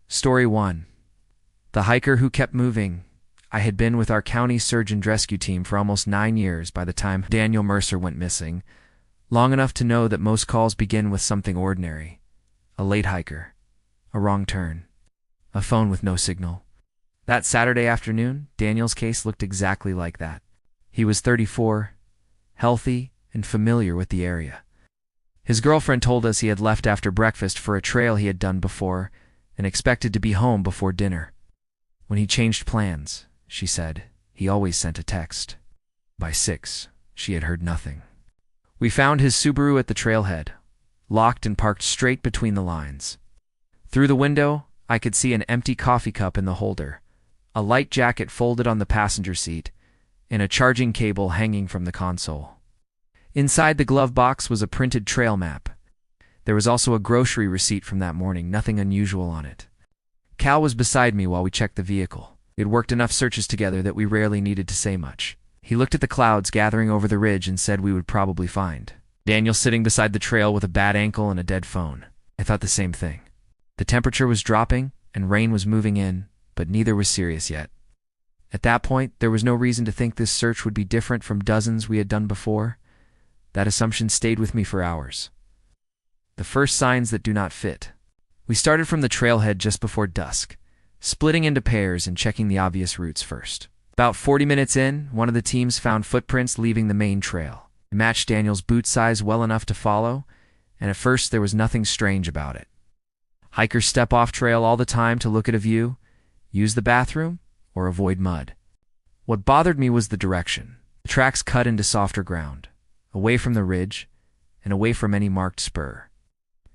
Story 1. The hiker who kept moving. I had been with our county search and rescue team for almost 9 years by the time Daniel Mercer went missing, long enough to know that most calls begin with something ordinary. A late hiker, a wrong turn, a phone with no signal. That Saturday afternoon, Daniel's case looked exactly like that. He was 34, healthy, and familiar with the area. His girlfriend told us he had left after breakfast for a trail he had done before and expected to be home before dinner. When he changed plans, she said, he always sent a text. By 6, she had heard nothing. We found his Subaru at the trailhead, locked and parked straight between the lines. Through the window, I could see an empty coffee cup in the holder, a light jacket folded on the passenger seat, and a charging cable hanging from the console. Inside the glove box was a printed trail map. There was also a grocery receipt from that morning, nothing unusual on it. Cal was beside me while we checked the vehicle. We had worked enough searches together that we rarely needed to say much. He looked at the clouds gathering over the ridge and said we would probably find Daniel sitting beside the trail with a bad ankle and a dead phone. I thought the same thing. The temperature was dropping and rain was moving in, but neither was serious yet. At that point, there was no reason to think this search would be different from dozens we had done before. That assumption stayed with me for hours. The first signs that do not fit. We started from the trailhead just before dusk, splitting into pairs and checking the obvious routes first. About 40 minutes in, one of the teams found footprints leaving the main trail. It matched Daniel's boot size well enough to follow, and at first there was nothing strange about it. Hikers step off trail all the time to look at a view, use the bathroom, or avoid mud. What bothered me was the direction. The tracks cut into softer ground, away from the ridge, and away from any marked spur.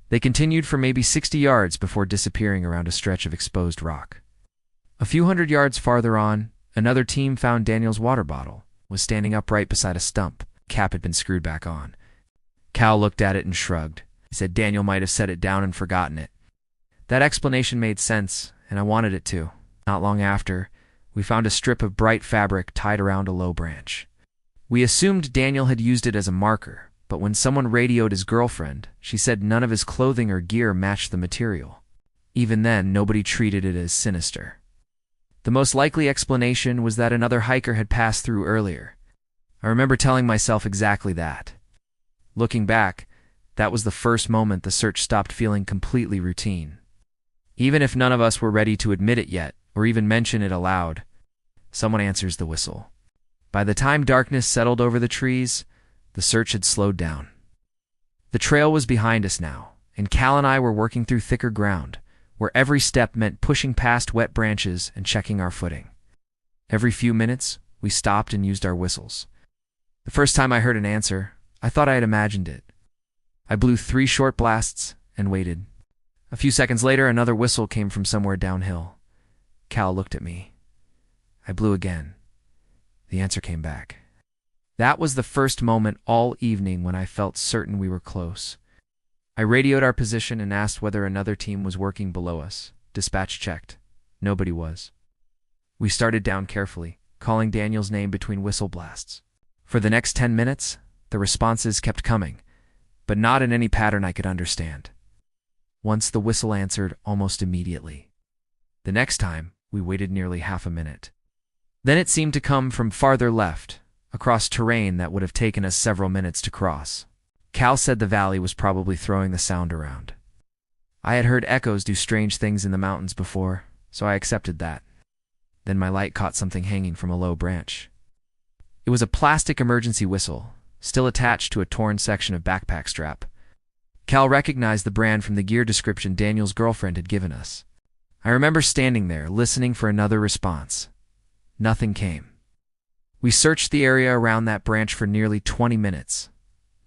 They continued for maybe 60 yards before disappearing around a stretch of exposed rock. A few hundred yards farther on, another team found Daniel's water bottle was standing upright beside a stump. Cap had been screwed back on. Cal looked at it and shrugged. He said Daniel might have set it down and forgotten it. That explanation made sense, and I wanted it to. Not long after, we found a strip of bright fabric tied around a low branch. We assumed Daniel had used it as a marker, but when someone radioed his girlfriend, she said none of his clothing or gear matched the material. Even then, nobody treated it as sinister. The most likely explanation was that another hiker had passed through earlier. I remember telling myself exactly that. Looking back, that was the first moment the search stopped feeling completely routine. Even if none of us were ready to admit it yet, or even mention it aloud, someone answers the whistle. By the time darkness settled over the trees, the search had slowed down. The trail was behind us now, and Cal and I were working through thicker ground, where every step meant pushing past wet branches and checking our footing. Every few minutes, we stopped and used our whistles. The first time I heard an answer, I thought I had imagined it. I blew 3 short blasts and waited. A few seconds later, another whistle came from somewhere downhill. Cal looked at me. I blew again. The answer came back. That was the first moment all evening when I felt certain we were close. I radioed our position and asked whether another team was working below us. Dispatch checked. Nobody was. We started down carefully, calling Daniel's name between whistle blasts. For the next 10 minutes, the responses kept coming, but not in any pattern I could understand. Once the whistle answered almost immediately. The next time, we waited nearly half a minute. Then it seemed to come from farther left, across terrain that would have taken us several minutes to cross. Cal said the valley was probably throwing the sound around. I had heard echoes do strange things in the mountains before, so I accepted that. Then my light caught something hanging from a low branch. It was a plastic emergency whistle, still attached to a torn section of backpack strap. Cal recognized the brand from the gear description Daniel's girlfriend had given us. I remember standing there, listening for another response. Nothing came. We searched the area around that branch for nearly 20 minutes.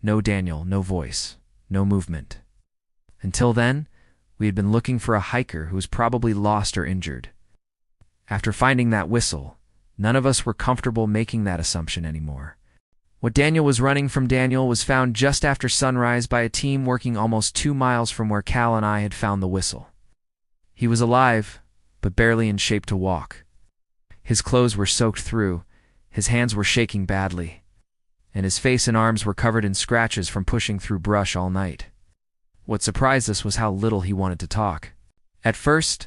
No Daniel, no voice, no movement. Until then, we had been looking for a hiker who was probably lost or injured. After finding that whistle, none of us were comfortable making that assumption anymore. What Daniel was running from Daniel was found just after sunrise by a team working almost 2 miles from where Cal and I had found the whistle. He was alive, but barely in shape to walk. His clothes were soaked through, his hands were shaking badly, and his face and arms were covered in scratches from pushing through brush all night. What surprised us was how little he wanted to talk. At first,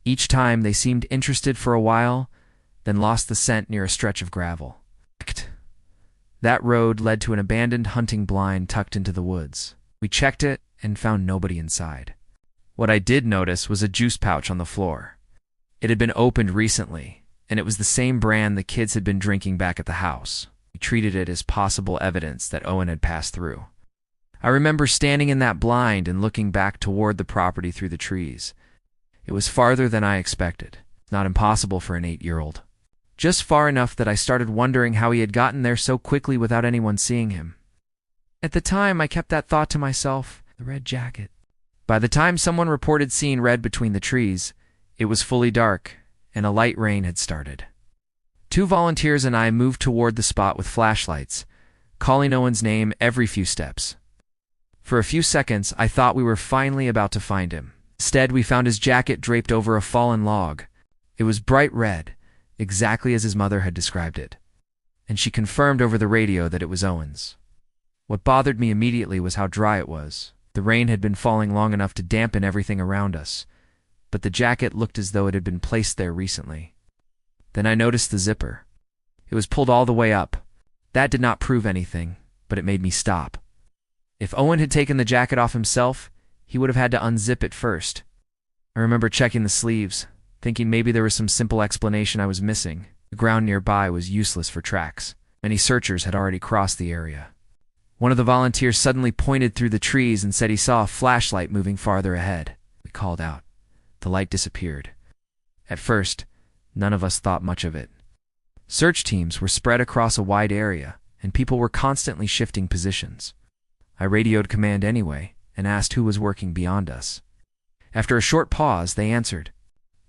Each time they seemed interested for a while, then lost the scent near a stretch of gravel. That road led to an abandoned hunting blind tucked into the woods. We checked it and found nobody inside. What I did notice was a juice pouch on the floor. It had been opened recently, and it was the same brand the kids had been drinking back at the house. We treated it as possible evidence that Owen had passed through. I remember standing in that blind and looking back toward the property through the trees. It was farther than I expected. Not impossible for an 8-year-old. Just far enough that I started wondering how he had gotten there so quickly without anyone seeing him. At the time, I kept that thought to myself, the red jacket. By the time someone reported seeing red between the trees, it was fully dark, and a light rain had started. 2 volunteers and I moved toward the spot with flashlights, calling Owen's name every few steps. For a few seconds, I thought we were finally about to find him. Instead, we found his jacket draped over a fallen log. It was bright red, exactly as his mother had described it, and she confirmed over the radio that it was Owen's. What bothered me immediately was how dry it was. The rain had been falling long enough to dampen everything around us, but the jacket looked as though it had been placed there recently. Then I noticed the zipper. It was pulled all the way up. That did not prove anything, but it made me stop. If Owen had taken the jacket off himself, he would have had to unzip it first. I remember checking the sleeves, thinking maybe there was some simple explanation I was missing. The ground nearby was useless for tracks. Many searchers had already crossed the area. One of the volunteers suddenly pointed through the trees and said he saw a flashlight moving farther ahead. We called out. The light disappeared. At first, none of us thought much of it. Search teams were spread across a wide area, and people were constantly shifting positions. I radioed command anyway and asked who was working beyond us. After a short pause, they answered.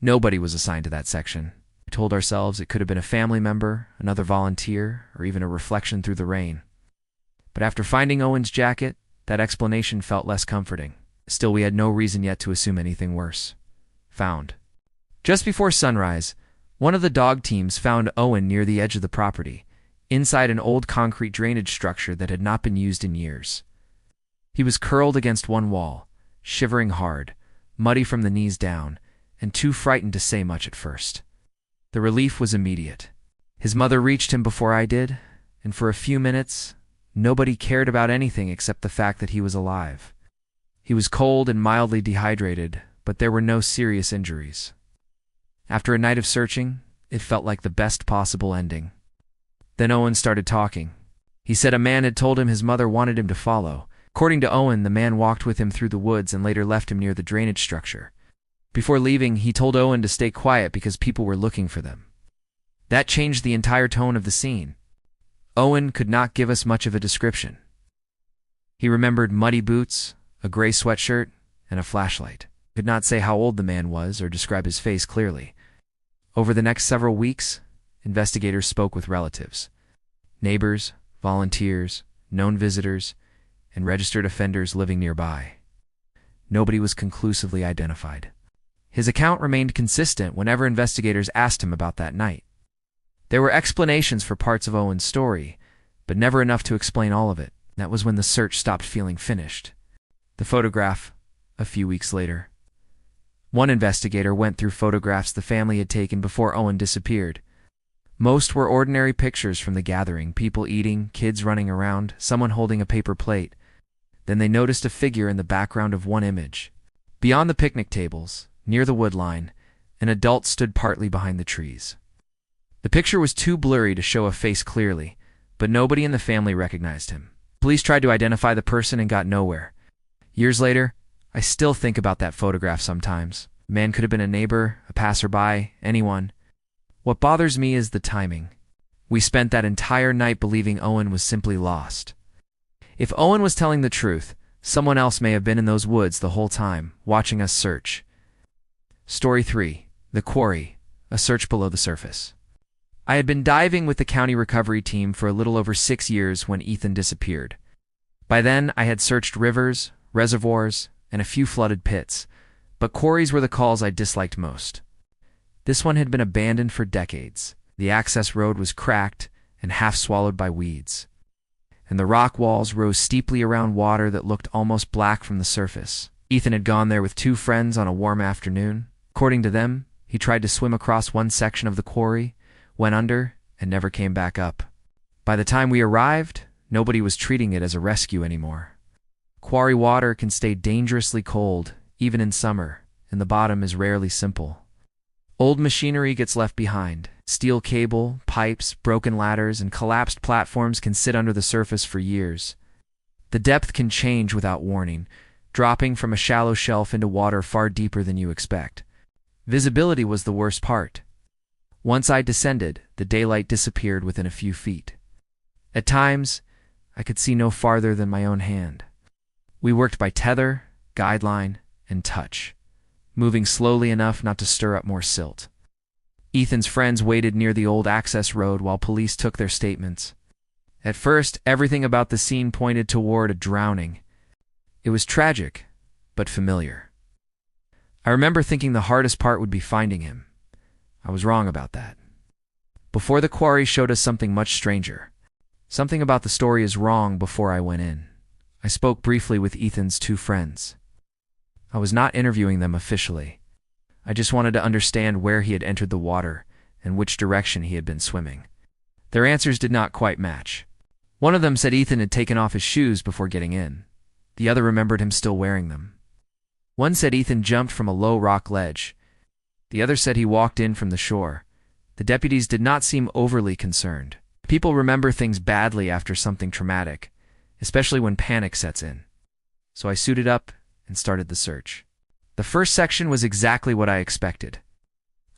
Nobody was assigned to that section. We told ourselves it could have been a family member, another volunteer, or even a reflection through the rain. But after finding Owen's jacket, that explanation felt less comforting. Still, we had no reason yet to assume anything worse. Found. Just before sunrise, one of the dog teams found Owen near the edge of the property, inside an old concrete drainage structure that had not been used in years. He was curled against one wall, shivering hard, muddy from the knees down, and too frightened to say much at first. The relief was immediate. His mother reached him before I did, and for a few minutes, nobody cared about anything except the fact that he was alive. He was cold and mildly dehydrated, but there were no serious injuries. After a night of searching, it felt like the best possible ending. Then Owen started talking. He said a man had told him his mother wanted him to follow. According to Owen, the man walked with him through the woods and later left him near the drainage structure. Before leaving, he told Owen to stay quiet because people were looking for them. That changed the entire tone of the scene. Owen could not give us much of a description. He remembered muddy boots, a gray sweatshirt, and a flashlight. He could not say how old the man was or describe his face clearly. Over the next several weeks, investigators spoke with relatives, neighbors, volunteers, known visitors, and registered offenders living nearby. Nobody was conclusively identified. His account remained consistent whenever investigators asked him about that night. There were explanations for parts of Owen's story, but never enough to explain all of it. That was when the search stopped feeling finished. The photograph, a few weeks later. One investigator went through photographs the family had taken before Owen disappeared. Most were ordinary pictures from the gathering, people eating, kids running around, someone holding a paper plate. Then they noticed a figure in the background of one image. Beyond the picnic tables, near the wood line, an adult stood partly behind the trees. The picture was too blurry to show a face clearly, but nobody in the family recognized him. Police tried to identify the person and got nowhere. Years later, I still think about that photograph sometimes. The man could have been a neighbor, a passerby, anyone. What bothers me is the timing. We spent that entire night believing Owen was simply lost. If Owen was telling the truth, someone else may have been in those woods the whole time, watching us search. Story 3. The Quarry. A Search Below the Surface. I had been diving with the county recovery team for a little over 6 years when Ethan disappeared. By then, I had searched rivers, reservoirs, and a few flooded pits, but quarries were the calls I disliked most. This one had been abandoned for decades. The access road was cracked and half swallowed by weeds, and the rock walls rose steeply around water that looked almost black from the surface. Ethan had gone there with 2 friends on a warm afternoon. According to them, he tried to swim across one section of the quarry, went under, and never came back up. By the time we arrived, nobody was treating it as a rescue anymore. Quarry water can stay dangerously cold, even in summer, and the bottom is rarely simple. Old machinery gets left behind. Steel cable, pipes, broken ladders, and collapsed platforms can sit under the surface for years. The depth can change without warning, dropping from a shallow shelf into water far deeper than you expect. Visibility was the worst part. Once I descended, the daylight disappeared within a few feet. At times, I could see no farther than my own hand. We worked by tether, guideline, and touch, moving slowly enough not to stir up more silt. Ethan's friends waited near the old access road while police took their statements. At first, everything about the scene pointed toward a drowning. It was tragic, but familiar. I remember thinking the hardest part would be finding him. I was wrong about that. Before the quarry showed us something much stranger. Something about the story is wrong before I went in. I spoke briefly with Ethan's two friends. I was not interviewing them officially. I just wanted to understand where he had entered the water and which direction he had been swimming. Their answers did not quite match. One of them said Ethan had taken off his shoes before getting in. The other remembered him still wearing them. One said Ethan jumped from a low rock ledge. The other said he walked in from the shore. The deputies did not seem overly concerned. People remember things badly after something traumatic, especially when panic sets in. So I suited up and started the search. The first section was exactly what I expected.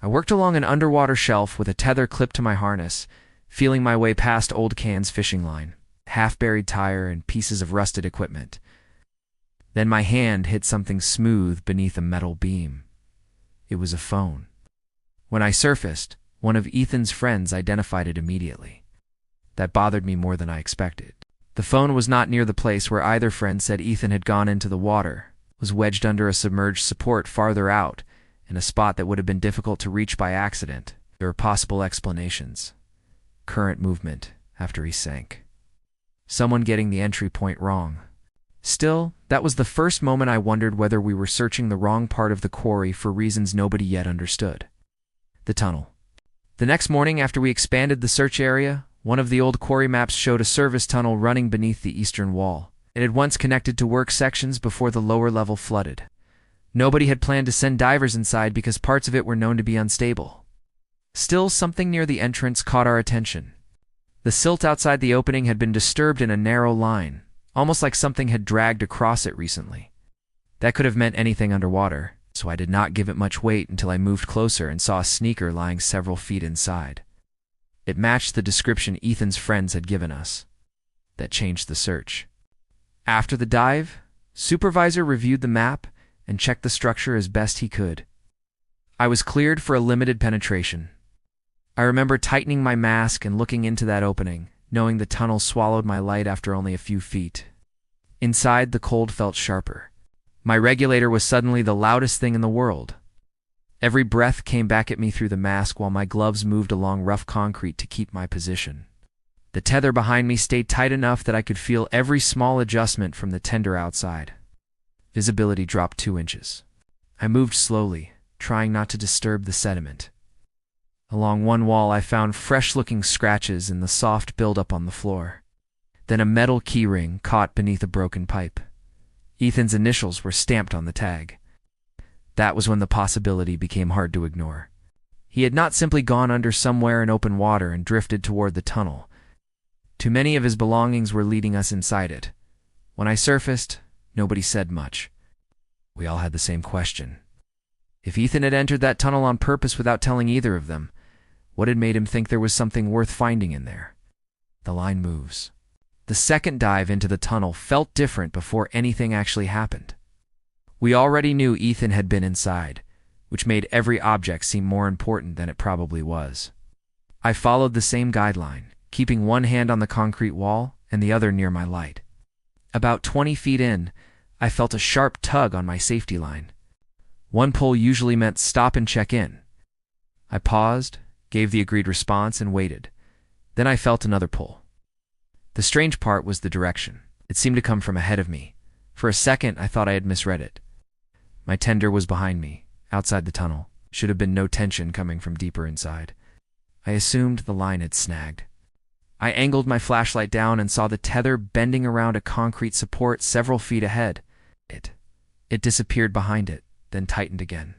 I worked along an underwater shelf with a tether clipped to my harness, feeling my way past old cans fishing line, half-buried tire, and pieces of rusted equipment. Then my hand hit something smooth beneath a metal beam. It was a phone. When I surfaced, one of Ethan's friends identified it immediately. That bothered me more than I expected. The phone was not near the place where either friend said Ethan had gone into the water. It was wedged under a submerged support farther out, in a spot that would have been difficult to reach by accident. There were possible explanations. Current movement after he sank. Someone getting the entry point wrong. Still, that was the first moment I wondered whether we were searching the wrong part of the quarry for reasons nobody yet understood. The tunnel. The next morning, after we expanded the search area, one of the old quarry maps showed a service tunnel running beneath the eastern wall. It had once connected to work sections before the lower level flooded. Nobody had planned to send divers inside because parts of it were known to be unstable. Still, something near the entrance caught our attention. The silt outside the opening had been disturbed in a narrow line, almost like something had dragged across it recently. That could have meant anything underwater, so I did not give it much weight until I moved closer and saw a sneaker lying several feet inside. It matched the description Ethan's friends had given us. That changed the search. After the dive, Supervisor reviewed the map and checked the structure as best he could. I was cleared for a limited penetration. I remember tightening my mask and looking into that opening, knowing the tunnel swallowed my light after only a few feet. Inside, the cold felt sharper. My regulator was suddenly the loudest thing in the world. Every breath came back at me through the mask while my gloves moved along rough concrete to keep my position. The tether behind me stayed tight enough that I could feel every small adjustment from the tender outside. Visibility dropped 2 inches. I moved slowly, trying not to disturb the sediment. Along one wall I found fresh-looking scratches in the soft buildup on the floor. Then a metal keyring caught beneath a broken pipe. Ethan's initials were stamped on the tag. That was when the possibility became hard to ignore. He had not simply gone under somewhere in open water and drifted toward the tunnel. Too many of his belongings were leading us inside it. When I surfaced, nobody said much. We all had the same question. If Ethan had entered that tunnel on purpose without telling either of them, what had made him think there was something worth finding in there? The line moves. The second dive into the tunnel felt different before anything actually happened. We already knew Ethan had been inside, which made every object seem more important than it probably was. I followed the same guideline, keeping one hand on the concrete wall and the other near my light. About 20 feet in, I felt a sharp tug on my safety line. One pull usually meant stop and check in. I paused, gave the agreed response, and waited. Then I felt another pull. The strange part was the direction. It seemed to come from ahead of me. For a second, I thought I had misread it. My tender was behind me, outside the tunnel. Should have been no tension coming from deeper inside. I assumed the line had snagged. I angled my flashlight down and saw the tether bending around a concrete support several feet ahead. It disappeared behind it, then tightened again.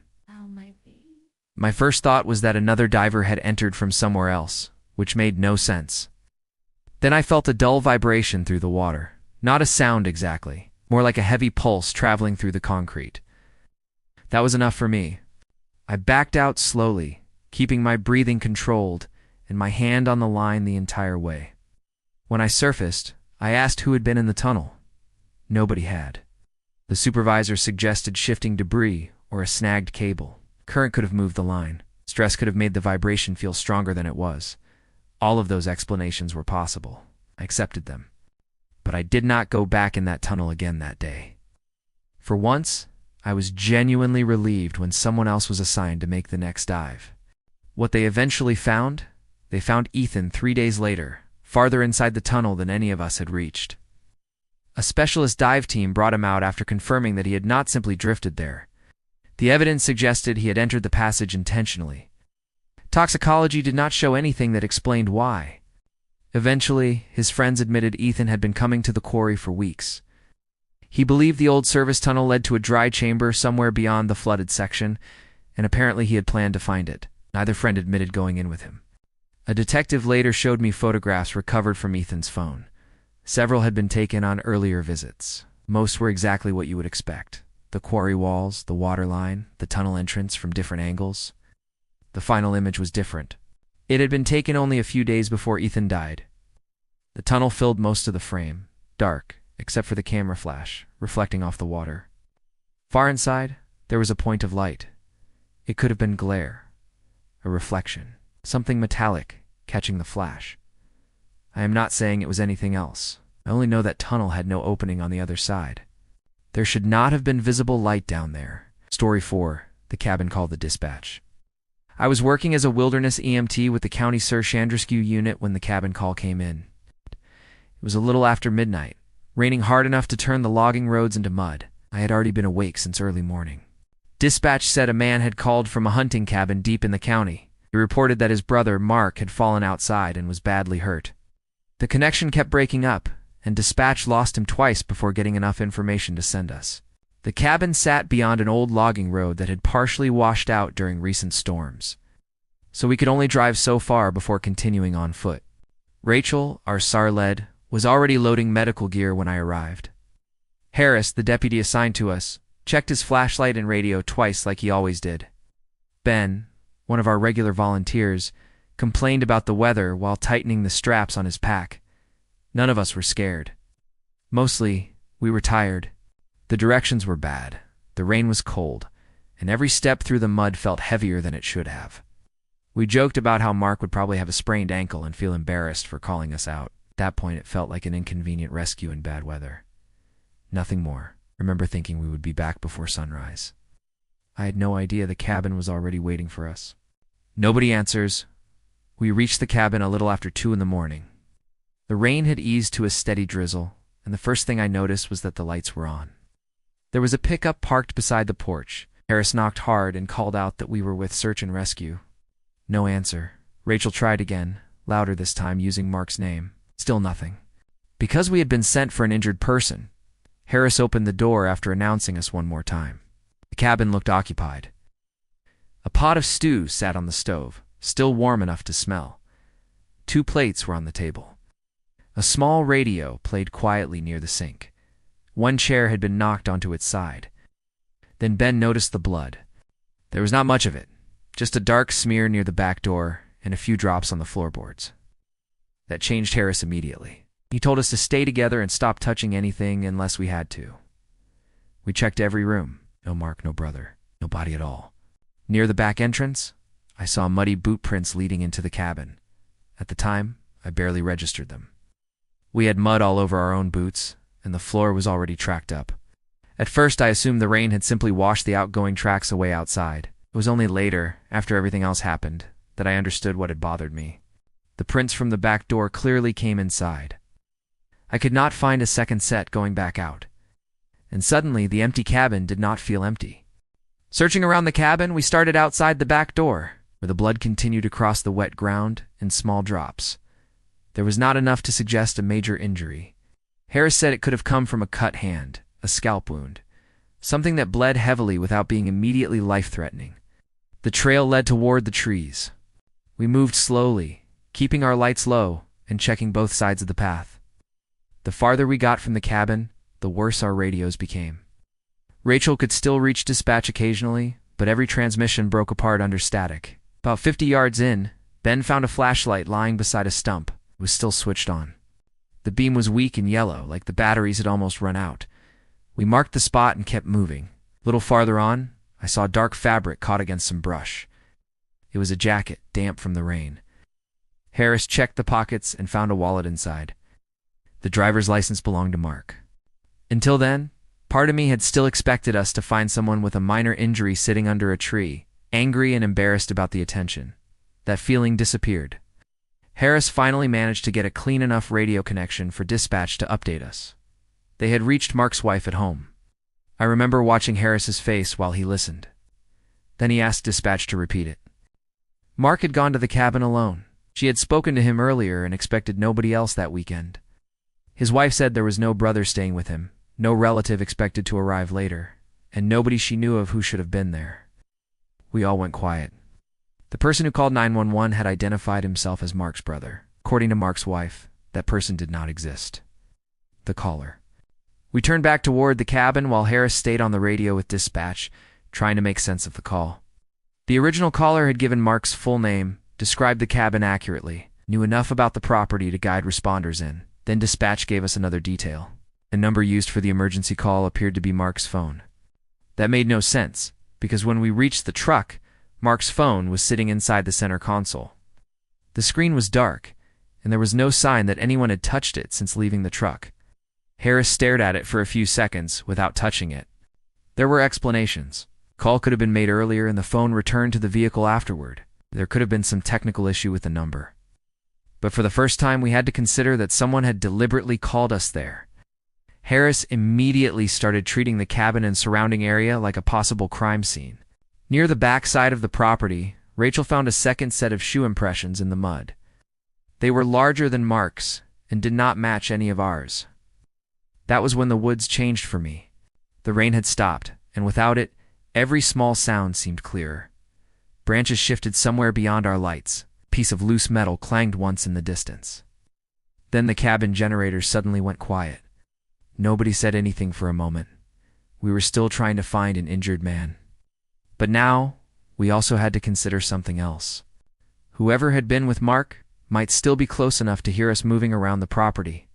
My first thought was that another diver had entered from somewhere else, which made no sense. Then I felt a dull vibration through the water. Not a sound exactly, more like a heavy pulse traveling through the concrete. That was enough for me. I backed out slowly, keeping my breathing controlled and my hand on the line the entire way. When I surfaced, I asked who had been in the tunnel. Nobody had. The supervisor suggested shifting debris or a snagged cable. Current could have moved the line. Stress could have made the vibration feel stronger than it was. All of those explanations were possible. I accepted them. But I did not go back in that tunnel again that day. For once, I was genuinely relieved when someone else was assigned to make the next dive. What they eventually found? They found Ethan 3 days later, farther inside the tunnel than any of us had reached. A specialist dive team brought him out after confirming that he had not simply drifted there. The evidence suggested he had entered the passage intentionally. Toxicology did not show anything that explained why. Eventually, his friends admitted Ethan had been coming to the quarry for weeks. He believed the old service tunnel led to a dry chamber somewhere beyond the flooded section, and apparently he had planned to find it. Neither friend admitted going in with him. A detective later showed me photographs recovered from Ethan's phone. Several had been taken on earlier visits. Most were exactly what you would expect. The quarry walls, the water line, the tunnel entrance from different angles. The final image was different. It had been taken only a few days before Ethan died. The tunnel filled most of the frame, dark, except for the camera flash, reflecting off the water. Far inside, there was a point of light. It could have been glare, a reflection, something metallic, catching the flash. I am not saying it was anything else. I only know that tunnel had no opening on the other side. There should not have been visible light down there. Story 4, the cabin called the dispatch. I was working as a wilderness EMT with the county search and rescue unit when the cabin call came in. It was a little after midnight, raining hard enough to turn the logging roads into mud. I had already been awake since early morning. Dispatch said a man had called from a hunting cabin deep in the county. He reported that his brother, Mark, had fallen outside and was badly hurt. The connection kept breaking up, and dispatch lost him twice before getting enough information to send us. The cabin sat beyond an old logging road that had partially washed out during recent storms, so we could only drive so far before continuing on foot. Rachel, our SAR lead, was already loading medical gear when I arrived. Harris, the deputy assigned to us, checked his flashlight and radio twice like he always did. Ben, one of our regular volunteers, complained about the weather while tightening the straps on his pack. None of us were scared. Mostly, we were tired. The directions were bad, the rain was cold, and every step through the mud felt heavier than it should have. We joked about how Mark would probably have a sprained ankle and feel embarrassed for calling us out. At that point, it felt like an inconvenient rescue in bad weather. Nothing more. I remember thinking we would be back before sunrise. I had no idea the cabin was already waiting for us. Nobody answers. We reached the cabin a little after 2 in the morning. The rain had eased to a steady drizzle, and the first thing I noticed was that the lights were on. There was a pickup parked beside the porch. Harris knocked hard and called out that we were with search and rescue. No answer. Rachel tried again, louder this time, using Mark's name. Still nothing. Because we had been sent for an injured person, Harris opened the door after announcing us one more time. The cabin looked occupied. A pot of stew sat on the stove, still warm enough to smell. 2 plates were on the table. A small radio played quietly near the sink. 1 chair had been knocked onto its side. Then Ben noticed the blood. There was not much of it, just a dark smear near the back door and a few drops on the floorboards. That changed Harris immediately. He told us to stay together and stop touching anything unless we had to. We checked every room. No Mark, no brother, no body at all. Near the back entrance, I saw muddy boot prints leading into the cabin. At the time, I barely registered them. We had mud all over our own boots, and the floor was already tracked up. At first, I assumed the rain had simply washed the outgoing tracks away outside. It was only later, after everything else happened, that I understood what had bothered me. The prints from the back door clearly came inside. I could not find a second set going back out. And suddenly, the empty cabin did not feel empty. Searching around the cabin, we started outside the back door, where the blood continued to cross the wet ground in small drops. There was not enough to suggest a major injury. Harris said it could have come from a cut hand, a scalp wound, something that bled heavily without being immediately life-threatening. The trail led toward the trees. We moved slowly, keeping our lights low and checking both sides of the path. The farther we got from the cabin, the worse our radios became. Rachel could still reach dispatch occasionally, but every transmission broke apart under static. About 50 yards in, Ben found a flashlight lying beside a stump. It was still switched on. The beam was weak and yellow, like the batteries had almost run out. We marked the spot and kept moving. A little farther on, I saw dark fabric caught against some brush. It was a jacket, damp from the rain. Harris checked the pockets and found a wallet inside. The driver's license belonged to Mark. Until then, part of me had still expected us to find someone with a minor injury sitting under a tree, angry and embarrassed about the attention. That feeling disappeared. Harris finally managed to get a clean enough radio connection for dispatch to update us. They had reached Mark's wife at home. I remember watching Harris's face while he listened. Then he asked dispatch to repeat it. Mark had gone to the cabin alone. She had spoken to him earlier and expected nobody else that weekend. His wife said there was no brother staying with him, no relative expected to arrive later, and nobody she knew of who should have been there. We all went quiet. The person who called 911 had identified himself as Mark's brother. According to Mark's wife, that person did not exist. The caller. We turned back toward the cabin while Harris stayed on the radio with dispatch, trying to make sense of the call. The original caller had given Mark's full name, described the cabin accurately, knew enough about the property to guide responders in. Then dispatch gave us another detail. The number used for the emergency call appeared to be Mark's phone. That made no sense, because when we reached the truck, Mark's phone was sitting inside the center console. The screen was dark, and there was no sign that anyone had touched it since leaving the truck. Harris stared at it for a few seconds without touching it. There were explanations. Call could have been made earlier and the phone returned to the vehicle afterward. There could have been some technical issue with the number. But for the first time, we had to consider that someone had deliberately called us there. Harris immediately started treating the cabin and surrounding area like a possible crime scene. Near the back side of the property, Rachel found a second set of shoe impressions in the mud. They were larger than Mark's and did not match any of ours. That was when the woods changed for me. The rain had stopped, and without it, every small sound seemed clearer. Branches shifted somewhere beyond our lights. A piece of loose metal clanged once in the distance. Then the cabin generator suddenly went quiet. Nobody said anything for a moment. We were still trying to find an injured man. But now, we also had to consider something else. Whoever had been with Mark might still be close enough to hear us moving around the property.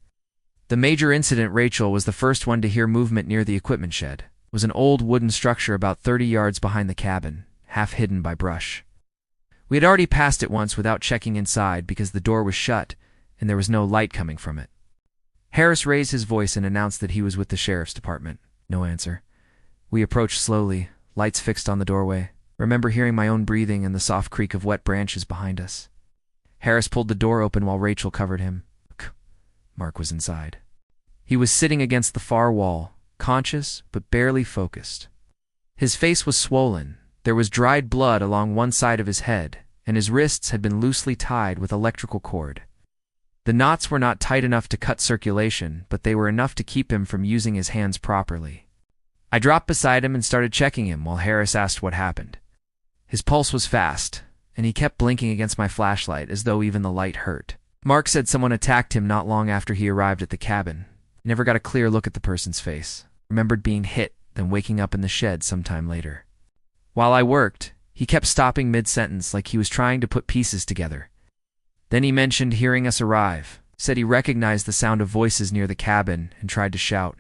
The major incident, Rachel was the first one to hear movement near the equipment shed. It was an old wooden structure about 30 yards behind the cabin, half hidden by brush. We had already passed it once without checking inside because the door was shut and there was no light coming from it. Harris raised his voice and announced that he was with the sheriff's department. No answer. We approached slowly, lights fixed on the doorway. Remember hearing my own breathing and the soft creak of wet branches behind us. Harris pulled the door open while Rachel covered him. Mark was inside. He was sitting against the far wall, conscious but barely focused. His face was swollen. There was dried blood along one side of his head, and his wrists had been loosely tied with electrical cord. The knots were not tight enough to cut circulation, but they were enough to keep him from using his hands properly. I dropped beside him and started checking him while Harris asked what happened. His pulse was fast, and he kept blinking against my flashlight as though even the light hurt. Mark said someone attacked him not long after he arrived at the cabin. Never got a clear look at the person's face. Remembered being hit, then waking up in the shed sometime later. While I worked, he kept stopping mid-sentence like he was trying to put pieces together. Then he mentioned hearing us arrive, said he recognized the sound of voices near the cabin and tried to shout.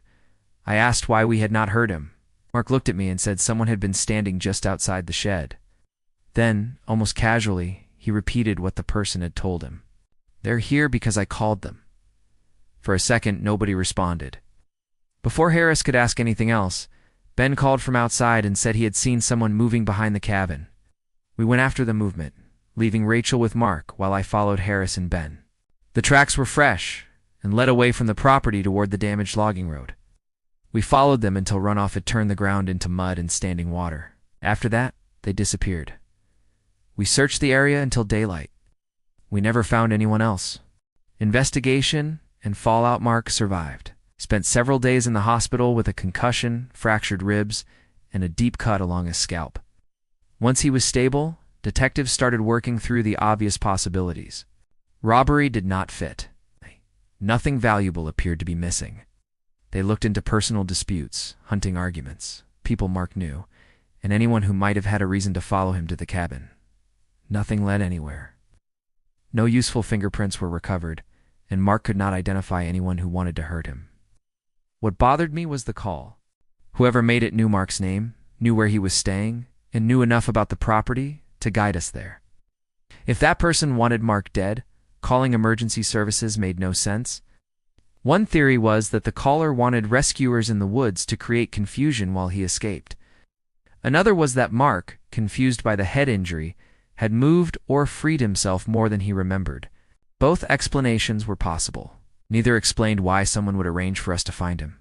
I asked why we had not heard him. Mark looked at me and said someone had been standing just outside the shed. Then, almost casually, he repeated what the person had told him. They're here because I called them. For a second, nobody responded. Before Harris could ask anything else, Ben called from outside and said he had seen someone moving behind the cabin. We went after the movement, leaving Rachel with Mark while I followed Harris and Ben. The tracks were fresh and led away from the property toward the damaged logging road. We followed them until runoff had turned the ground into mud and standing water. After that, they disappeared. We searched the area until daylight. We never found anyone else. Investigation and fallout. Mark survived. Spent several days in the hospital with a concussion, fractured ribs, and a deep cut along his scalp. Once he was stable, detectives started working through the obvious possibilities. Robbery did not fit. Nothing valuable appeared to be missing. They looked into personal disputes, hunting arguments, people Mark knew, and anyone who might have had a reason to follow him to the cabin. Nothing led anywhere. No useful fingerprints were recovered, and Mark could not identify anyone who wanted to hurt him. What bothered me was the call. Whoever made it knew Mark's name, knew where he was staying, and knew enough about the property to guide us there. If that person wanted Mark dead, calling emergency services made no sense. One theory was that the caller wanted rescuers in the woods to create confusion while he escaped. Another was that Mark, confused by the head injury, had moved or freed himself more than he remembered. Both explanations were possible. Neither explained why someone would arrange for us to find him,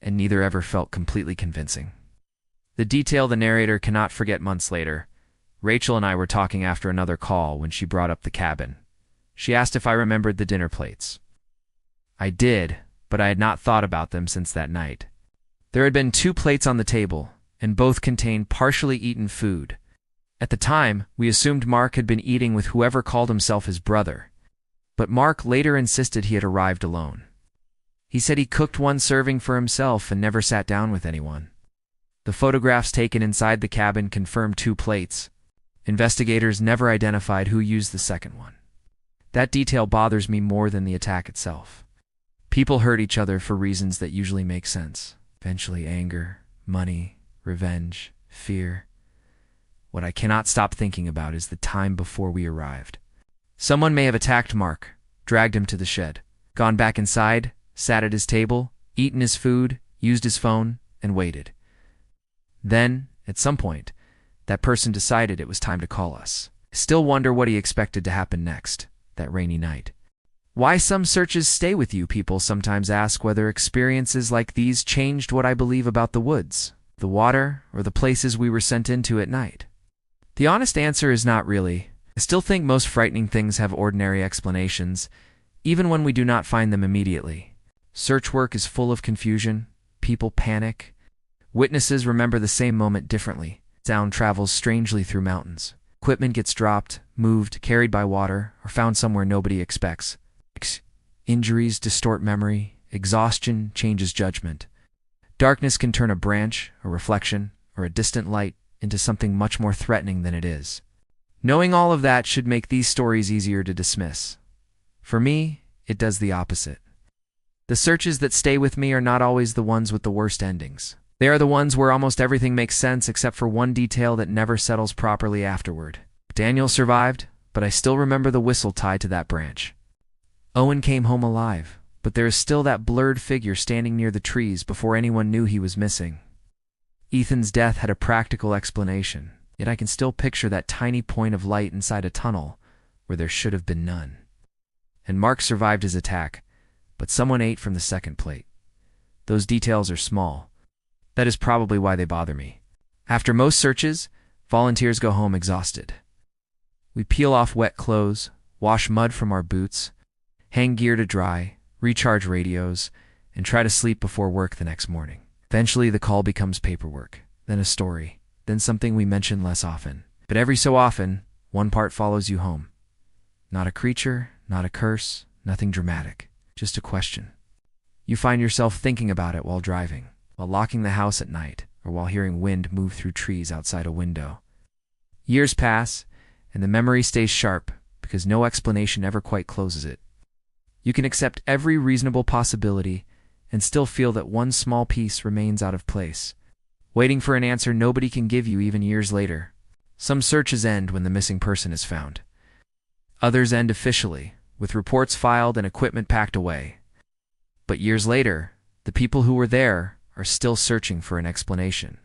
and neither ever felt completely convincing. The detail the narrator cannot forget months later. Rachel and I were talking after another call when she brought up the cabin. She asked if I remembered the dinner plates. I did, but I had not thought about them since that night. There had been 2 plates on the table, and both contained partially eaten food. At the time, we assumed Mark had been eating with whoever called himself his brother, but Mark later insisted he had arrived alone. He said he cooked one serving for himself and never sat down with anyone. The photographs taken inside the cabin confirmed 2 plates. Investigators never identified who used the second one. That detail bothers me more than the attack itself. People hurt each other for reasons that usually make sense. Eventually anger, money, revenge, fear. What I cannot stop thinking about is the time before we arrived. Someone may have attacked Mark, dragged him to the shed, gone back inside, sat at his table, eaten his food, used his phone, and waited. Then, at some point, that person decided it was time to call us. I still wonder what he expected to happen next, that rainy night. Why some searches stay with you. People sometimes ask whether experiences like these changed what I believe about the woods, the water, or the places we were sent into at night. The honest answer is not really. I still think most frightening things have ordinary explanations, even when we do not find them immediately. Search work is full of confusion. People panic. Witnesses remember the same moment differently. Sound travels strangely through mountains. Equipment gets dropped, moved, carried by water, or found somewhere nobody expects. Injuries distort memory. Exhaustion changes judgment. Darkness can turn a branch, a reflection, or a distant light into something much more threatening than it is. Knowing all of that should make these stories easier to dismiss. For me, it does the opposite. The searches that stay with me are not always the ones with the worst endings. They are the ones where almost everything makes sense except for one detail that never settles properly afterward. Daniel survived, but I still remember the whistle tied to that branch. Owen came home alive, but there is still that blurred figure standing near the trees before anyone knew he was missing. Ethan's death had a practical explanation, yet I can still picture that tiny point of light inside a tunnel where there should have been none. And Mark survived his attack, but someone ate from the second plate. Those details are small. That is probably why they bother me. After most searches, volunteers go home exhausted. We peel off wet clothes, wash mud from our boots, hang gear to dry, recharge radios, and try to sleep before work the next morning. Eventually, the call becomes paperwork, then a story, then something we mention less often. But every so often, one part follows you home. Not a creature, not a curse, nothing dramatic, just a question. You find yourself thinking about it while driving, while locking the house at night, or while hearing wind move through trees outside a window. Years pass, and the memory stays sharp because no explanation ever quite closes it. You can accept every reasonable possibility and still feel that one small piece remains out of place, waiting for an answer nobody can give you even years later. Some searches end when the missing person is found. Others end officially, with reports filed and equipment packed away. But years later, the people who were there are still searching for an explanation.